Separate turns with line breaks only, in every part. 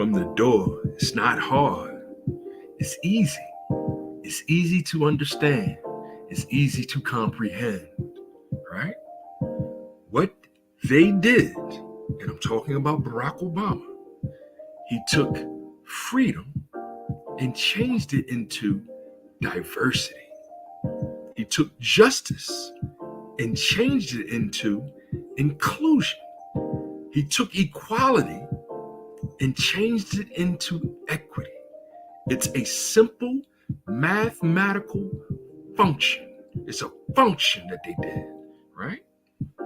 from the door. It's not hard. It's easy. It's easy to understand. It's easy to comprehend, right? What they did, and I'm talking about Barack Obama, he took freedom and changed it into diversity. He took justice and changed it into inclusion. He took equality and changed it into equity. It's a simple mathematical function. It's a function that they did, right?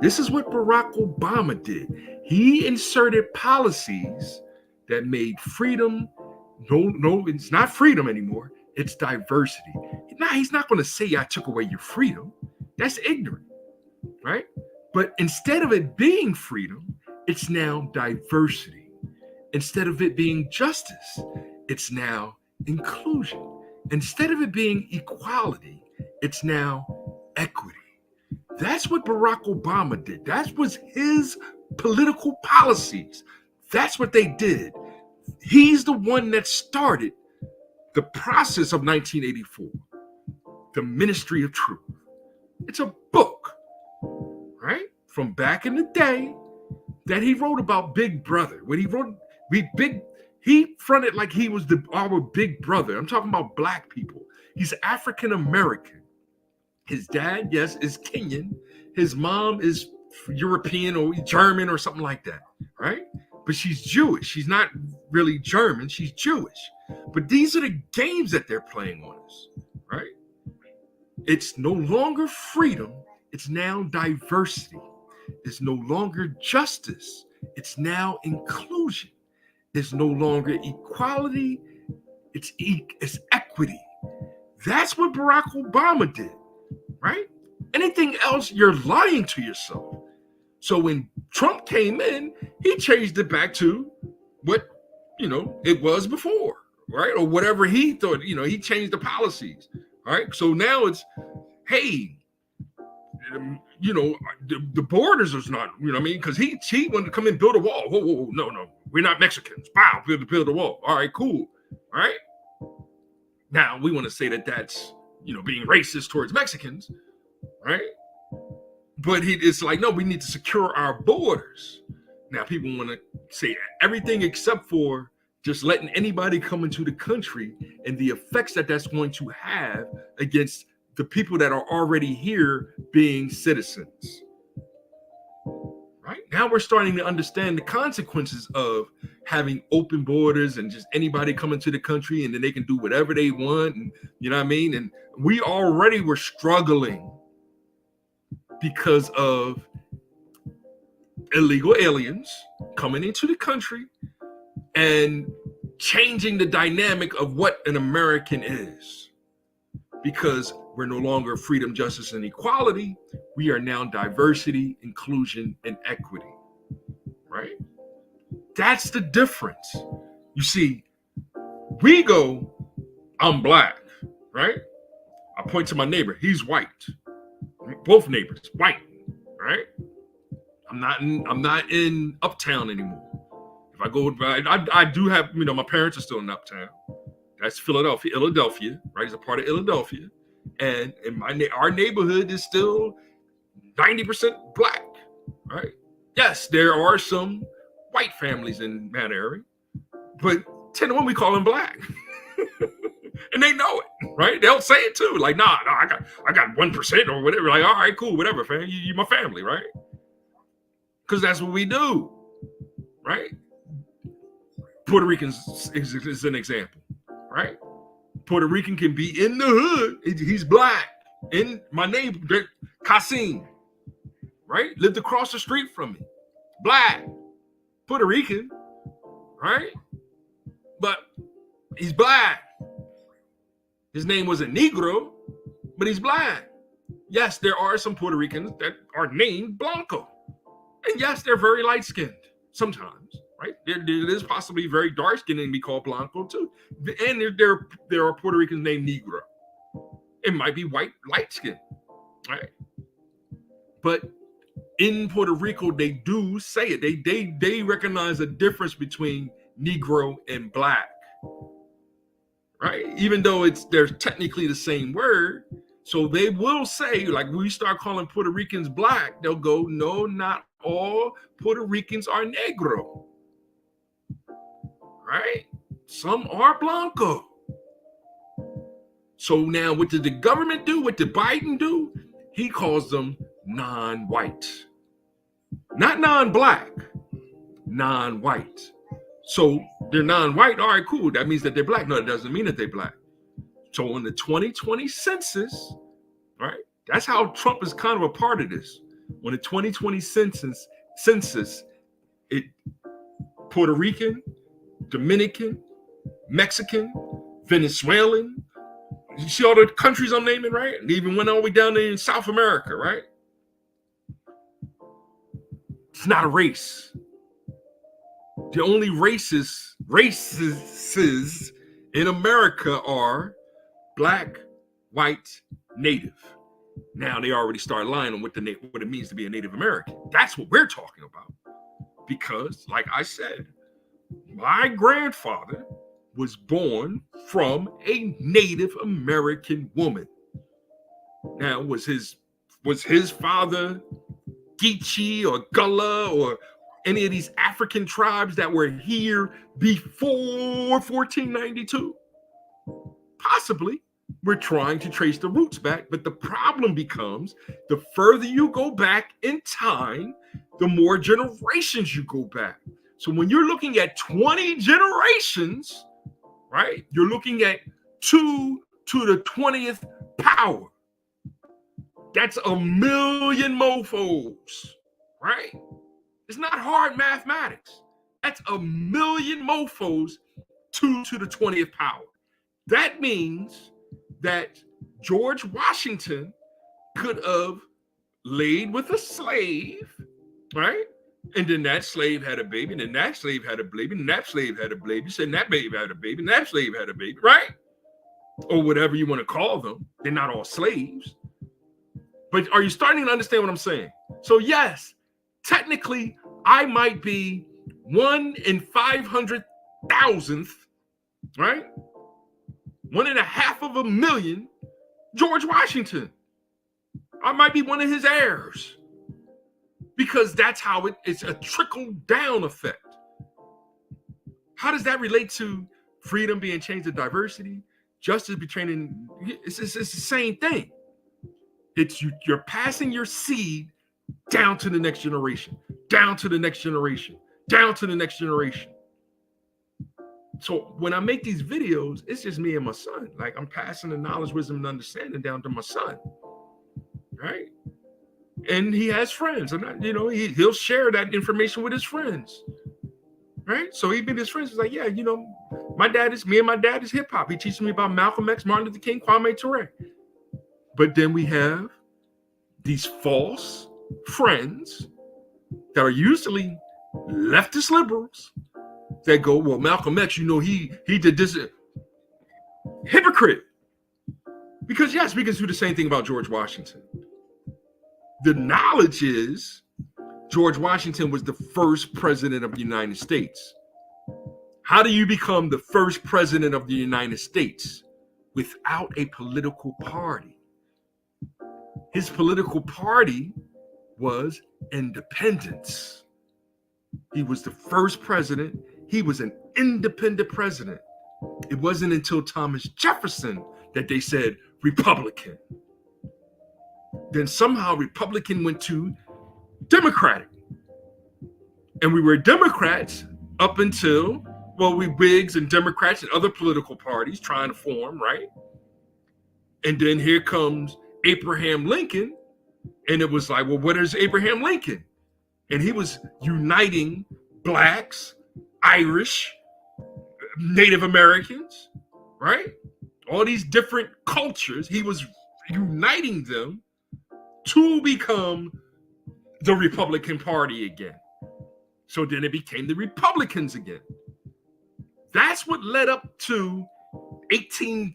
This is what Barack Obama did. He inserted policies that made freedom, no, it's not freedom anymore. It's diversity. Now, he's not going to say I took away your freedom. That's ignorant, right? But instead of it being freedom, it's now diversity. Instead of it being justice, it's now inclusion. Instead of it being equality, it's now equity. That's what Barack Obama did. That was his political policies. That's what they did. He's the one that started the process of 1984, the Ministry of Truth. It's a book, right? From back in the day that he wrote about Big Brother. When he wrote, he fronted like he was our big brother. I'm talking about black people. He's African American. His dad, yes, is Kenyan. His mom is European or German or something like that, right? But she's Jewish. She's not really German. She's Jewish. But these are the games that they're playing on us, right? It's no longer freedom. It's now diversity. It's no longer justice. It's now inclusion. It's no longer equality. It's equity. That's what Barack Obama did, right? Anything else, you're lying to yourself. So when Trump came in, he changed it back to what, it was before, right? Or whatever he thought, he changed the policies, right? So now it's, hey, the borders is not, because he wanted to come in and build a wall. Whoa, no, we're not Mexicans. Wow, build a wall. All right, cool, all right? Now, we want to say that that's, being racist towards Mexicans, right? But it's like, no, we need to secure our borders. Now, people want to say everything except for just letting anybody come into the country and the effects that that's going to have against the people that are already here being citizens. Right? Now we're starting to understand the consequences of having open borders and just anybody coming to the country and then they can do whatever they want. And you know what I mean? And we already were struggling because of illegal aliens coming into the country and changing the dynamic of what an American is. Because we're no longer freedom, justice, and equality. We are now diversity, inclusion, and equity, right? That's the difference. You see, we go, I'm black, right? I point to my neighbor, he's white. Both neighbors, white, right? I'm not in Uptown anymore. If I go, I do have, my parents are still in Uptown. That's Philadelphia, right? It's a part of Philadelphia. And our neighborhood is still 90% black, right? Yes, there are some white families in that area, but 10 to 1, we call them black. And they know it, right? They'll say it too. Like, nah, I got 1% or whatever. Like, all right, cool, whatever, fam. You my family, right? Because that's what we do, right? Puerto Ricans is an example, right? Puerto Rican can be in the hood. He's black. In my neighbor, Kasim, right? Lived across the street from me. Black. Puerto Rican, right? But he's black. His name was a Negro, but he's black. Yes, there are some Puerto Ricans that are named Blanco. And yes, they're very light-skinned sometimes. Right? There is possibly very dark skinned and be called Blanco too. And there are Puerto Ricans named Negro. It might be white, light skinned, right? But in Puerto Rico, they do say it. They recognize a difference between Negro, and Black, right? Even though they're technically the same word. So they will say, like, when we start calling Puerto Ricans Black, they'll go, no, not all Puerto Ricans are Negro, right? Some are Blanco. So now what did the government do? What did Biden do? He calls them non-white. Not non-black, non-white. So they're non-white. All right, cool. That means that they're black. No, it doesn't mean that they're black. So in the 2020 census, right? That's how Trump is kind of a part of this. When the 2020 census, it Puerto Rican, Dominican, Mexican, Venezuelan. You see all the countries I'm naming, right? And even went all the way down there in South America, right? It's not a race. The only races in America are Black, white, Native. Now they already start lying on what it means to be a Native American. That's what we're talking about. Because, like I said, my grandfather was born from a Native American woman. Now, was his father Geechee or Gullah or any of these African tribes that were here before 1492? Possibly. We're trying to trace the roots back, but the problem becomes the further you go back in time, the more generations you go back. So when you're looking at 20 generations, right, you're looking at 2 to the 20th power. That's a million mofos, right? It's not hard mathematics. That's a million mofos, 2 to the 20th power. That means that George Washington could have laid with a slave, right? And then that slave had a baby, and then that slave had a baby, and that slave had a baby, and that baby had a baby, and that slave had a baby, right? Or whatever you want to call them. They're not all slaves. But are you starting to understand what I'm saying? So yes, technically, I might be 1 in 500,000th, right? 1.5 of a million, George Washington. I might be one of his heirs. Because that's how it's a trickle-down effect. How does that relate to freedom being changed to diversity, justice be training? It's the same thing. It's you're passing your seed down to the next generation, down to the next generation, down to the next generation. So when I make these videos, it's just me and my son. Like, I'm passing the knowledge, wisdom, and understanding down to my son, right? And he has friends, and he'll share that information with his friends, right? So even his friends is like, yeah, me and my dad is hip hop. He teaches me about Malcolm X, Martin Luther King, Kwame Ture. But then we have these false friends that are usually leftist liberals that go, well, Malcolm X, he did this. Hypocrite. Because yes, we can do the same thing about George Washington. The knowledge is George Washington was the first president of the United States. How do you become the first president of the United States without a political party? His political party was independence. He was the first president. He was an independent president. It wasn't until Thomas Jefferson that they said Republican. Then somehow Republican went to Democratic. And we were Democrats up until, we Whigs and Democrats and other political parties trying to form, right? And then here comes Abraham Lincoln. And it was like, well, what is Abraham Lincoln? And he was uniting Blacks, Irish, Native Americans, right? All these different cultures. He was uniting them to become the Republican Party again. So then it became the Republicans again. That's what led up to 1850s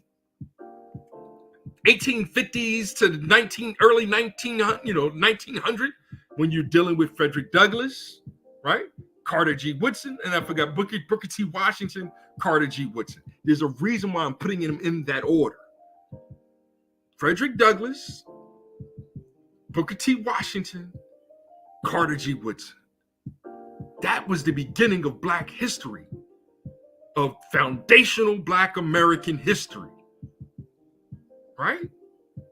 to early 1900, when you're dealing with Frederick Douglass, right? Carter G. Woodson, and I forgot Booker T. Washington, Carter G. Woodson. There's a reason why I'm putting them in that order. Frederick Douglass, Booker T. Washington, Carter G. Woodson. That was the beginning of Black history, of foundational Black American history, right?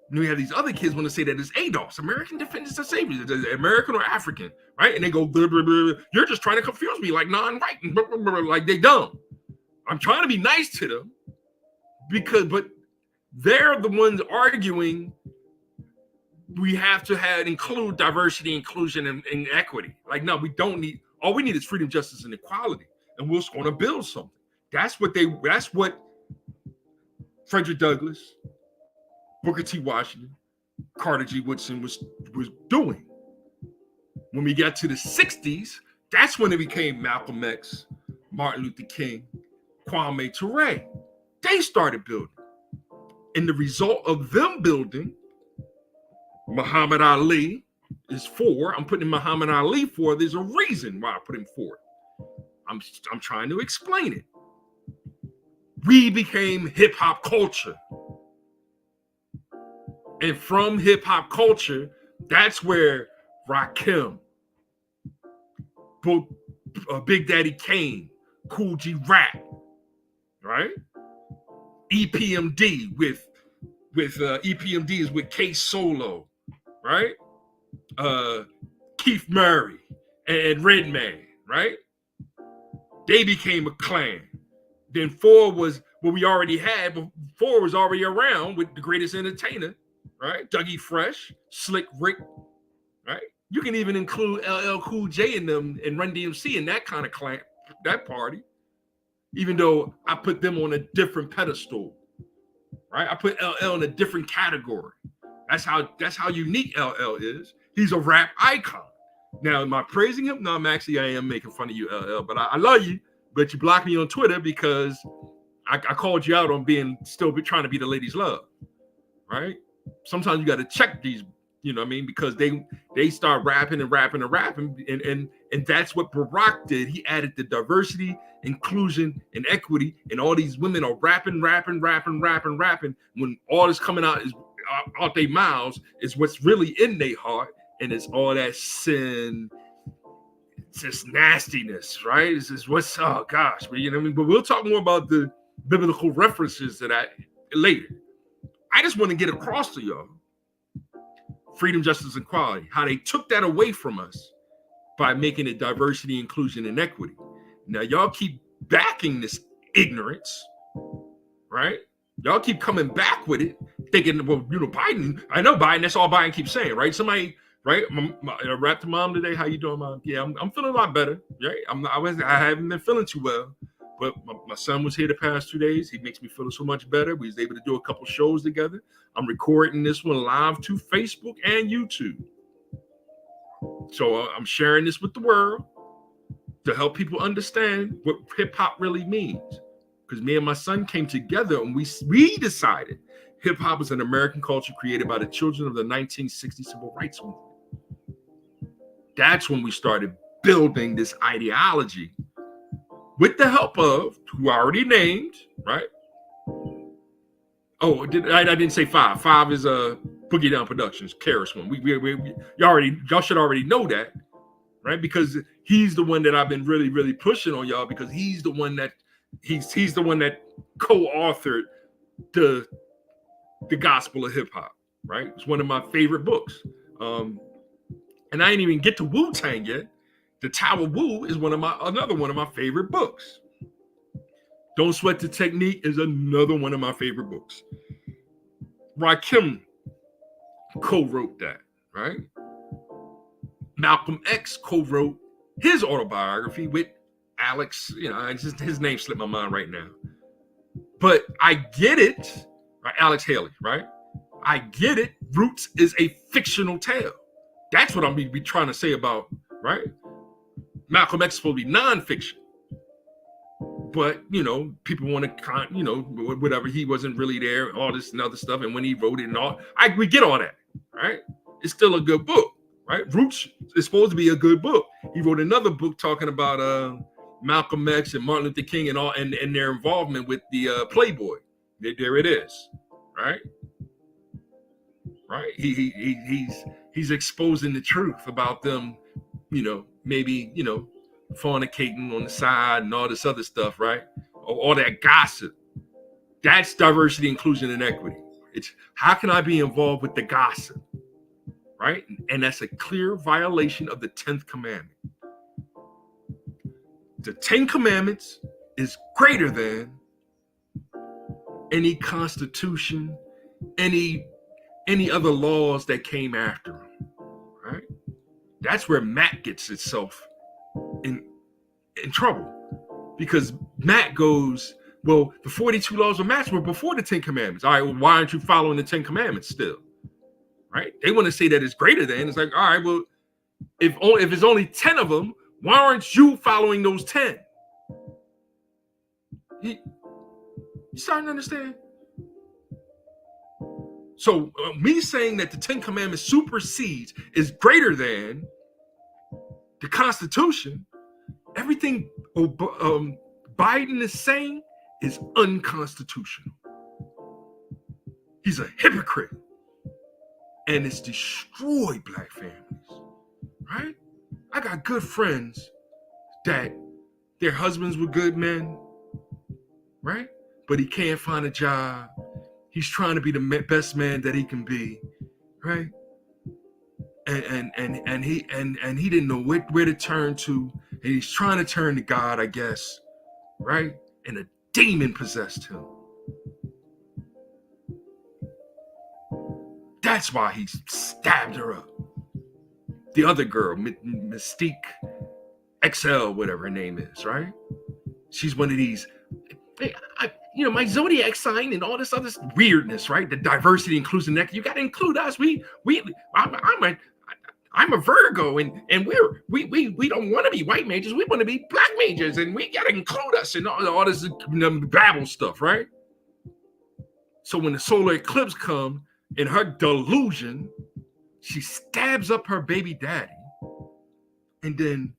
And we have these other kids want to say that it's ADOS, American Defenders and Saviors, American or African, right? And they go, blah, blah, blah. You're just trying to confuse me like non-white, blah, blah, blah, like they dumb. I'm trying to be nice to them but they're the ones arguing we have to include diversity, inclusion, and equity. Like, no, we don't need, all we need is freedom, justice, and equality. And we're just going to build something. That's what Frederick Douglass, Booker T. Washington, Carter G. Woodson was doing. When we got to the 60s, that's when it became Malcolm X, Martin Luther King, Kwame Ture. They started building. And the result of them building, Muhammad Ali is 4. I'm putting Muhammad Ali 4. There's a reason why I put him 4. I'm trying to explain it. We became hip hop culture. And from hip hop culture, that's where Rakim, Big Daddy Kane, Kool G Rap, right? EPMD with EPMD is with K Solo, right? Keith Murray and Redman, right? They became a clan. Then 4 was what we already had, but 4 was already around with the greatest entertainer, right? Dougie Fresh, Slick Rick, right? You can even include LL Cool J in them and Run DMC in that kind of clan, that party, even though I put them on a different pedestal, right? I put LL in a different category. That's how unique LL is. He's a rap icon. Now, am I praising him? No, I am making fun of you, LL, but I love you, but you blocked me on Twitter because I called you out on still trying to be the ladies' love, right? Sometimes you got to check these, you know what I mean? Because they start rapping and that's what Barack did. He added the diversity, inclusion, and equity, and all these women are rapping. When all that's coming out is out their mouths is what's really in their heart, and it's all that sin, it's just nastiness, right? It's just oh gosh, but you know what I mean? But we'll talk more about the biblical references to that later. I just want to get across to y'all freedom, justice, and equality, how they took that away from us by making it diversity, inclusion, and equity. Now, y'all keep backing this ignorance, right? Y'all keep coming back with it, thinking, well, you know, Biden, I know Biden, that's all Biden keeps saying, right? Somebody, right? I rapped to Mom today. How you doing, Mom? Yeah, I'm feeling a lot better, right? I haven't been feeling too well, but my son was here the past 2 days. He makes me feel so much better. We was able to do a couple shows together. I'm recording this one live to Facebook and YouTube. So I'm sharing this with the world to help people understand what hip hop really means. Because me and my son came together and we decided hip hop is an American culture created by the children of the 1960 civil rights movement. That's when we started building this ideology with the help of who I already named, right? Oh, I didn't say 5. 5 is Boogie Down Productions, Karis one. Y'all should already know that, right? Because he's the one that I've been really, really pushing on y'all, because he's the one that he's the one that co-authored the Gospel of Hip Hop, right? It's one of my favorite books. And I didn't even get to Wu-Tang yet. The Tower Wu is another one of my favorite books. Don't Sweat the Technique is another one of my favorite books. Rakim co-wrote that, right? Malcolm X co-wrote his autobiography with Alex. You know, his name slipped my mind right now. But I get it, right? Alex Haley, right? I get it. Roots is a fictional tale. That's what I'm be trying to say about, right? Malcolm X is supposed to be nonfiction. But, you know, people want to, you know, whatever, he wasn't really there, all this and other stuff. And when he wrote it and all, we get all that, right? It's still a good book, right? Roots is supposed to be a good book. He wrote another book talking about Malcolm X and Martin Luther King and all and their involvement with the Playboy. There it is, right? Right. He's exposing the truth about them, maybe fornicating on the side and all this other stuff, right? All that gossip. That's diversity, inclusion, and equity. It's how can I be involved with the gossip, right? And that's a clear violation of the 10th commandment. The 10 commandments is greater than any constitution, any other laws that came after him, right? That's where Matt gets itself in trouble, because Matt goes, well, the 42 laws of Matt were before the 10 commandments. All right, well, why aren't you following the 10 commandments still? Right? They want to say that it's greater than. It's like, all right, well, if it's only 10 of them, why aren't you following those 10? You starting to understand? So me saying that the 10 commandments supersedes is greater than the Constitution, everything Biden is saying is unconstitutional. He's a hypocrite. And it's destroyed Black families, right? I got good friends that their husbands were good men, right? But he can't find a job. He's trying to be the best man that he can be, right? And he didn't know where to turn to, and he's trying to turn to God, I guess, right? And a demon possessed him. That's why he stabbed her up. The other girl, Mystique XL, whatever her name is, right? She's one of these, my zodiac sign and all this other weirdness, right? The diversity, inclusion, you got to include us. I'm a Virgo, and we don't want to be white mages. We want to be Black mages, and we got to include us in all this babble stuff, right? So when the solar eclipse comes, in her delusion, she stabs up her baby daddy and then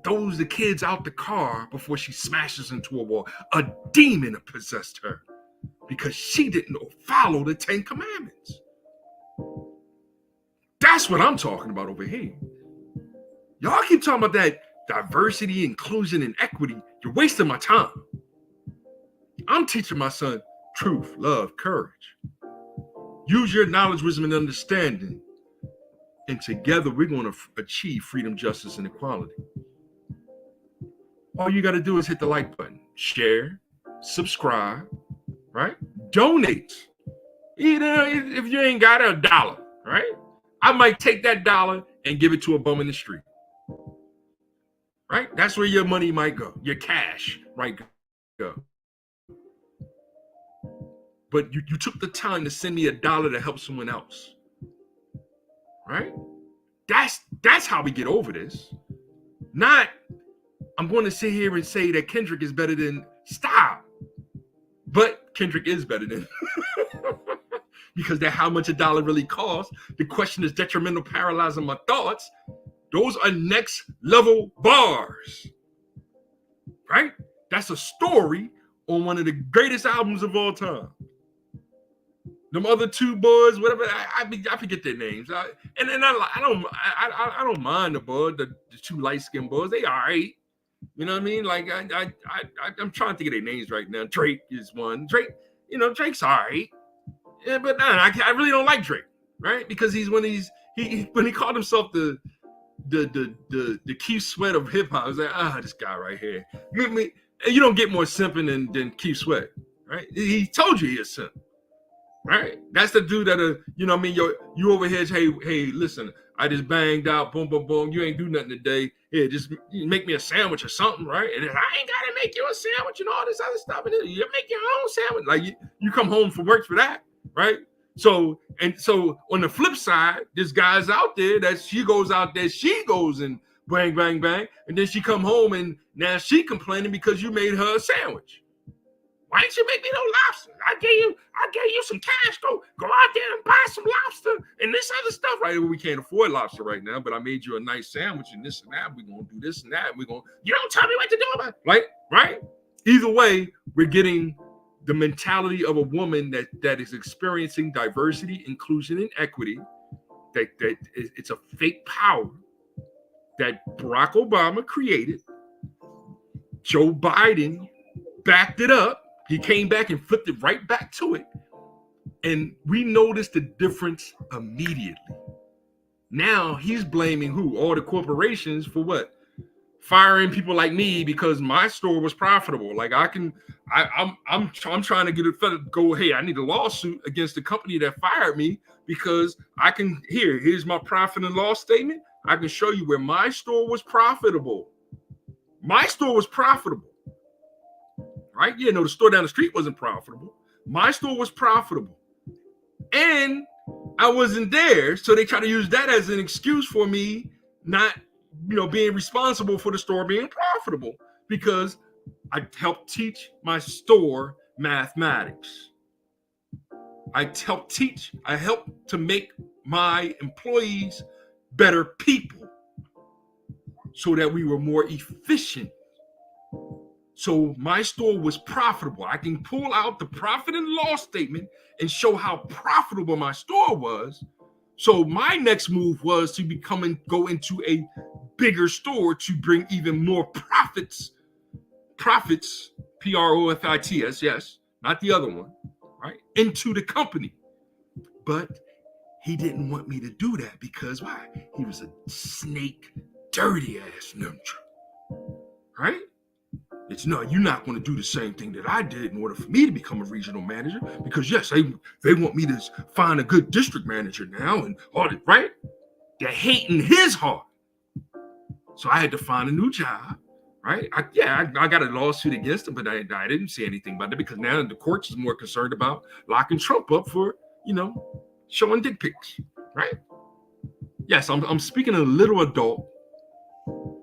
throws the kids out the car before she smashes into a wall. A demon possessed her because she didn't follow the 10 commandments. That's what I'm talking about over here. Y'all keep talking about that diversity, inclusion, and equity. You're wasting my time. I'm teaching my son truth, love, courage. Use your knowledge, wisdom, and understanding. And together, we're going to achieve freedom, justice, and equality. All you got to do is hit the like button, share, subscribe, right? Donate. If you ain't got $1, right? I might take that $1 and give it to a bum in the street. Right? That's where your money might go. Your cash might go. But you took the time to send me $1 to help someone else. Right? That's how we get over this. Not, I'm going to sit here and say that Kendrick is better than, stop. But Kendrick is better than, because that's how much $1 really costs. The question is detrimental, paralyzing my thoughts. Those are next level bars. Right? That's a story on one of the greatest albums of all time. Them other two boys, whatever, I forget their names. I don't mind the two light-skinned boys. They all right. You know what I mean? Like I'm trying to think of their names right now. Drake is one. Drake's all right. Yeah, but I really don't like Drake, right? Because he's one of these. When he called himself the Keith Sweat of hip hop, I was like, this guy right here. You don't get more simping than Keith Sweat, right? He told you he a simp. Right? That's the dude that, you over here, hey, listen, I just banged out, boom, boom, boom. You ain't do nothing today. Yeah, just make me a sandwich or something, right? And I ain't got to make you a sandwich and all this other stuff. And you make your own sandwich. Like, you come home from work for that, right? So on the flip side, this guy's out there that she goes and bang, bang, bang. And then she come home and now she complaining because you made her a sandwich. Why didn't you make me no lobster? I gave you some cash. Go out there and buy some lobster and this other stuff. Right? We can't afford lobster right now, but I made you a nice sandwich and this and that. We're gonna do this and that. You don't tell me what to do about it. Right? Either way, we're getting the mentality of a woman that is experiencing diversity, inclusion, and equity. That it's a fake power that Barack Obama created. Joe Biden backed it up. He came back and flipped it right back to it. And we noticed the difference immediately. Now he's blaming who? All the corporations for what? Firing people like me because my store was profitable. Like I'm trying to get it go, hey, I need a lawsuit against the company that fired me because here's my profit and loss statement. I can show you where my store was profitable. My store was profitable. Right? Yeah, no, the store down the street wasn't profitable. My store was profitable. And I wasn't there. So they try to use that as an excuse for me not, being responsible for the store being profitable because I helped teach my store mathematics. I helped to make my employees better people so that we were more efficient. So my store was profitable. I can pull out the profit and loss statement and show how profitable my store was. So my next move was to go into a bigger store to bring even more profits, profits, P-R-O-F-I-T-S, yes, not the other one, right, into the company. But he didn't want me to do that because why? He was a snake, dirty ass ninja, right? It's no, you're not going to do the same thing that I did in order for me to become a regional manager because yes, they want me to find a good district manager now and all that, right? They're hating his heart. So I had to find a new job, right? I got a lawsuit against him, but I didn't say anything about it because now the courts is more concerned about locking Trump up for, showing dick pics, right? Yes, I'm speaking a little adult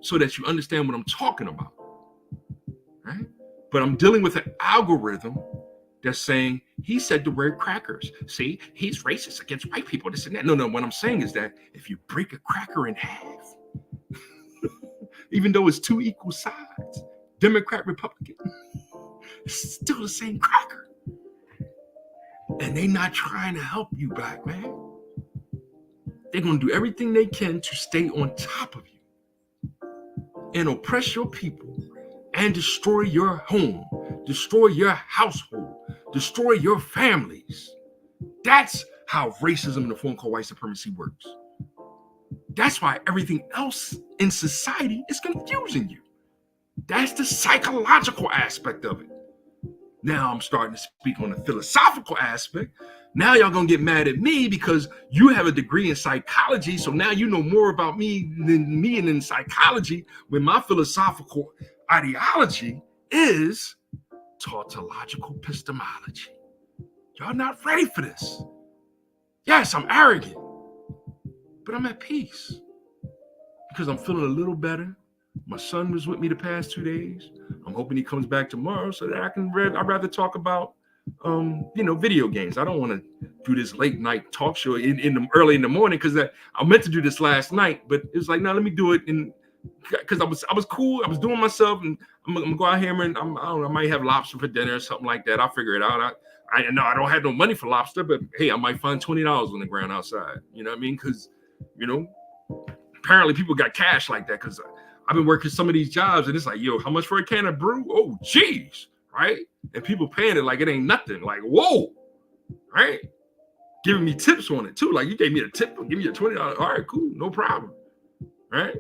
so that you understand what I'm talking about. Right? But I'm dealing with an algorithm that's saying he said the word crackers. See, he's racist against white people, this and that. No, what I'm saying is that if you break a cracker in half, even though it's two equal sides, Democrat, Republican, it's still the same cracker. And they're not trying to help you, black man. They're going to do everything they can to stay on top of you and oppress your people and destroy your home, destroy your household, destroy your families. That's how racism in the form called white supremacy works. That's why everything else in society is confusing you. That's the psychological aspect of it. Now I'm starting to speak on the philosophical aspect. Now y'all gonna get mad at me because you have a degree in psychology, so now you know more about me than me and in psychology, when my philosophical ideology is tautological epistemology. Y'all not ready for this. Yes, I'm arrogant, but I'm at peace because I'm feeling a little better. My son was with me the past 2 days. I'm hoping he comes back tomorrow so that I'd rather talk about, video games. I don't want to do this late night talk show early in the morning because I meant to do this last night, but it was like, no, let me do it because I was cool. I was doing myself, and I'm gonna go out here and I don't know, I might have lobster for dinner or something like that. I'll figure it out. I know I don't have no money for lobster, but hey, I might find $20 on the ground outside. You know what I mean? Because apparently people got cash like that. Because I've been working some of these jobs, and it's like, yo, how much for a can of brew? Oh, geez, right? And people paying it like it ain't nothing. Like, whoa, right? Giving me tips on it too. Like, you gave me a tip, give me a $20. All right, cool, no problem, right?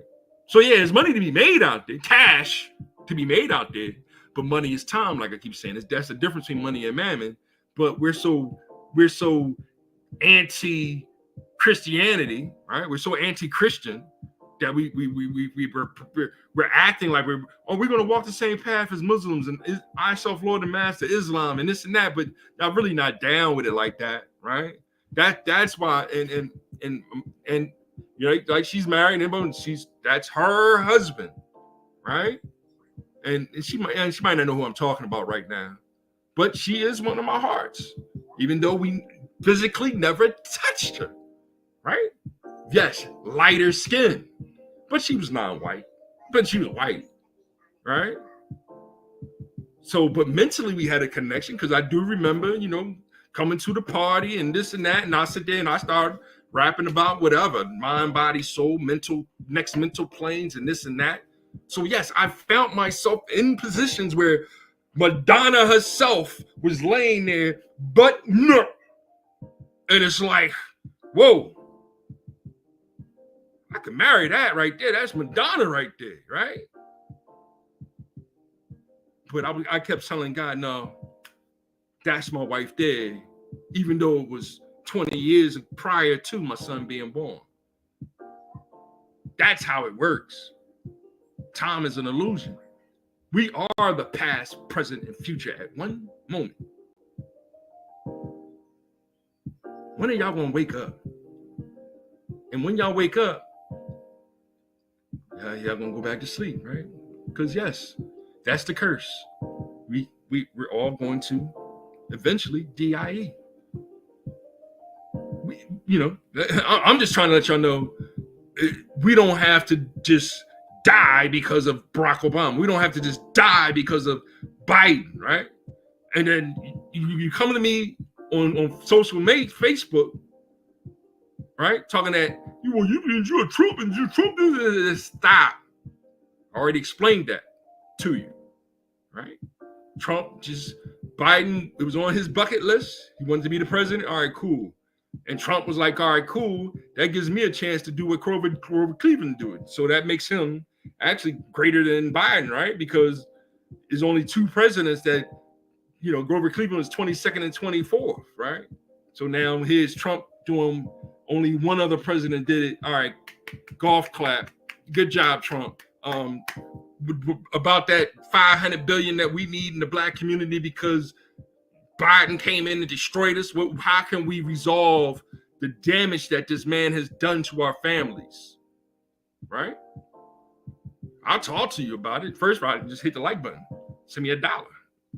So yeah, there's money to be made out there, cash to be made out there, but money is time. Like I keep saying, that's the difference between money and mammon. But we're so anti-Christianity, right? We're so anti-Christian that we're acting like we're going to walk the same path as Muslims and I self-Lord and Master Islam and this and that, but I'm really not down with it like that, right? That's why and like she's married and that's her husband, right? And she might not know who I'm talking about right now, but she is one of my hearts, even though we physically never touched her, right? Yes, lighter skin, but she was non-white, but she was white, right? So, but mentally we had a connection because I do remember, coming to the party and this and that, and I sit there and I start rapping about whatever, mind, body, soul, mental, next mental planes and this and that. So yes, I found myself in positions where Madonna herself was laying there, but no. And it's like, whoa, I could marry that right there. That's Madonna right there, right? But I kept telling God, no, that's my wife there, even though it was 20 years prior to my son being born. That's how it works. Time is an illusion. We are the past, present, and future at one moment. When are y'all gonna wake up? And when y'all wake up, y'all gonna go back to sleep, right? Because yes, that's the curse. We're all going to eventually die. I'm just trying to let y'all know we don't have to just die because of Barack Obama. We don't have to just die because of Biden, right? And then you come to me on social media, Facebook, right? Talking that you're a Trump and you're Trump. Stop. I already explained that to you, right? Trump Biden, it was on his bucket list. He wanted to be the president. All right, cool. And Trump was like, all right, cool. That gives me a chance to do what Grover Cleveland did. So that makes him actually greater than Biden, right? Because there's only two presidents that, Grover Cleveland is 22nd and 24th, right? So now here's Trump doing, only one other president did it. All right, golf clap. Good job, Trump. About that $500 billion that we need in the Black community because Biden came in and destroyed us. How can we resolve the damage that this man has done to our families? Right? I'll talk to you about it. First, just hit the like button. Send me $1.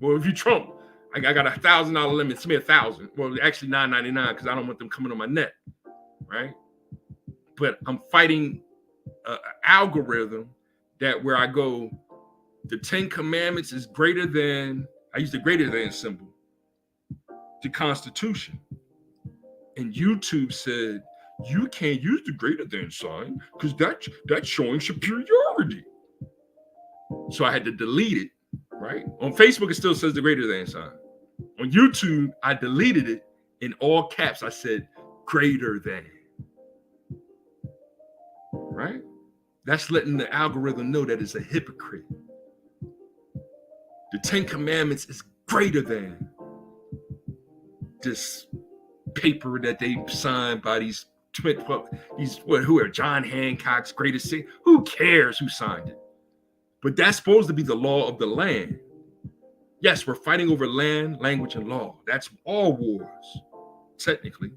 Well, if you Trump, I got a $1,000 limit. Send me $1,000. Well, actually $9.99 because I don't want them coming on my neck. Right? But I'm fighting an algorithm that where I go, the 10 Commandments is greater than, I use the greater than symbol, the Constitution. And YouTube said, you can't use the greater than sign because that's showing superiority. So I had to delete it, right? On Facebook, it still says the greater than sign. On YouTube, I deleted it in all caps. I said, greater than, right? That's letting the algorithm know that it's a hypocrite. The 10 Commandments is greater than this paper that they signed by these who are John Hancock's greatest. Who cares who signed it? But that's supposed to be the law of the land. Yes, we're fighting over land, language, and law. That's all wars, technically.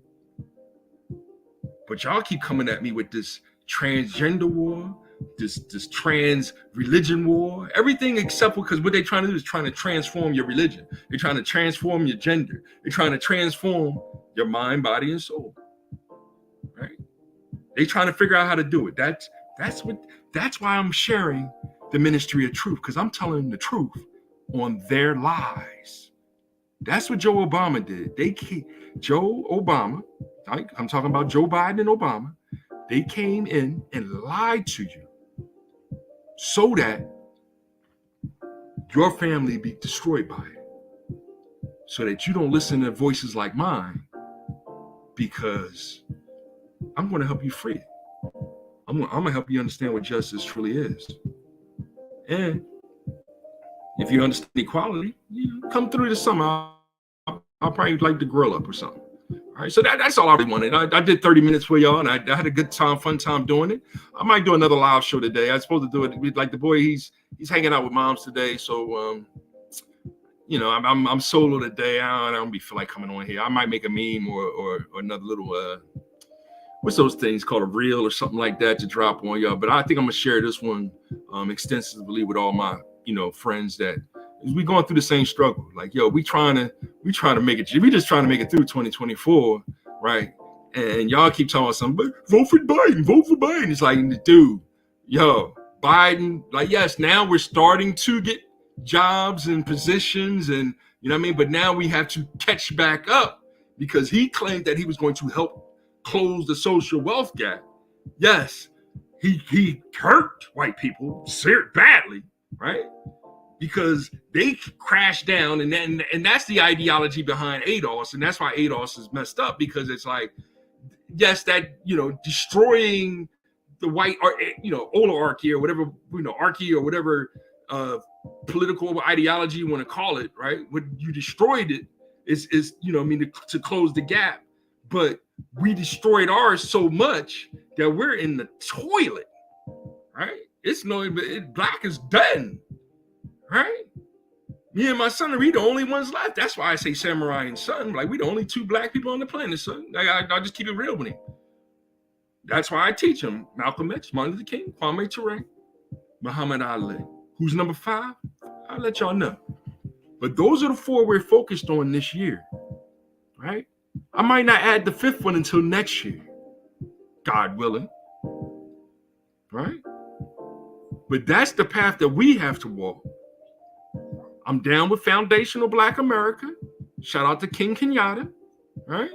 But y'all keep coming at me with this transgender war, this trans religion war, everything except because what they're trying to do is trying to transform your religion. They're trying to transform your gender. They're trying to transform your mind, body, and soul. Right? They're trying to figure out how to do it. That's why I'm sharing the ministry of truth, because I'm telling them the truth on their lies. That's what Joe Obama did. I'm talking about Joe Biden and Obama. They came in and lied to you so that your family be destroyed by it, so that you don't listen to voices like mine, because I'm going to help you free it. I'm going to help you understand what justice truly is. And if you understand equality, come through the summer. I'll probably like to grill up or something. All right, so that's all I really wanted. I did 30 minutes for y'all, and I had a good time, fun time doing it. I might do another live show today. I was supposed to do it. Like the boy, he's hanging out with moms today, so I'm solo today. I don't feel like coming on here. I might make a meme or another little what's those things called, a reel or something like that to drop on y'all. But I think I'm gonna share this one extensively with all my friends that We going through the same struggle. Like, yo, we trying to make it. We just trying to make it through 2024, right? And y'all keep talking about something, but vote for Biden. It's like, dude, yo, Biden, like, yes, now we're starting to get jobs and positions, and you know what I mean? But now we have to catch back up because he claimed that he was going to help close the social wealth gap. Yes, he hurt white people badly, right? Because they crashed down, and that's the ideology behind ADOS, and that's why ADOS is messed up, because it's like, yes, that, you know, destroying the white, you know, oligarchy or whatever, you know, archy or whatever political ideology you want to call it, right? When you destroyed it is you know, I mean, to close the gap, but we destroyed ours so much that we're in the toilet, right? It's no, black is done, right? Me and my son, we the only ones left. That's why I say Samurai and Son. Like, we the only two black people on the planet, son. Like, I just keep it real with him. That's why I teach him Malcolm X, Martin Luther King, Kwame Ture, Muhammad Ali. Who's number 5? I'll let y'all know. But those are the 4 we're focused on this year, right? I might not add the 5th one until next year, God willing, right? But that's the path that we have to walk. I'm down with foundational Black America. Shout out to King Kenyatta, right?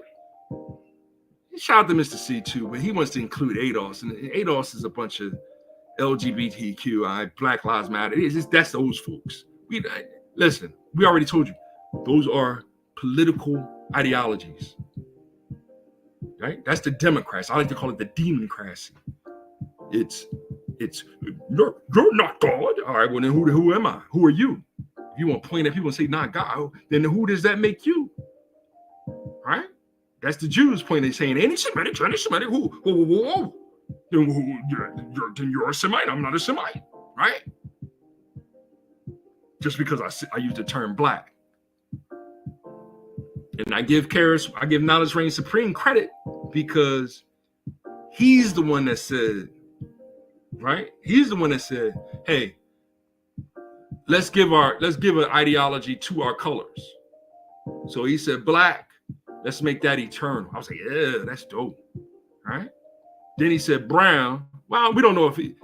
Shout out to Mr. C too, but he wants to include ADOS, and ADOS is a bunch of LGBTQI, Black Lives Matter. That's those folks. Listen, we already told you, those are political ideologies, right? That's the Democrats. I like to call it the democracy. It's you're not God. All right, well then who am I? Who are you? If you want to point at people and say not God, then who does that make you? Right? That's the Jews point. They're saying anti-Semitic. Whoa. Then you're a Semite. I'm not a Semite, right? Just because I use the term black. And I give Knowledge Reign Supreme credit because he's the one that said, right? He's the one that said, hey, let's give an ideology to our colors. So he said black, let's make that eternal. I was like, yeah, that's dope, right? Then he said brown. Well, we don't know if he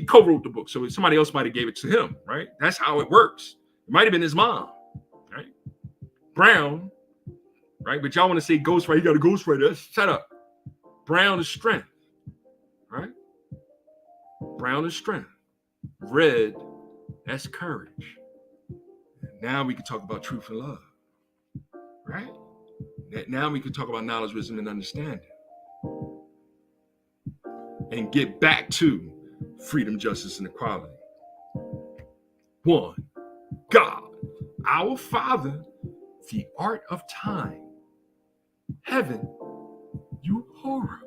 co-wrote the book, so somebody else might have gave it to him, right? That's how it works. It might have been his mom, right? Brown, right? But y'all want to say ghostwriter, you got a ghostwriter. Shut up. Brown is strength, right? Brown is strength. Red, that's courage. Now we can talk about truth and love, right? Now we can talk about knowledge, wisdom, and understanding. And get back to freedom, justice, and equality. 1, God, our Father, the art of time. Heaven, you horror.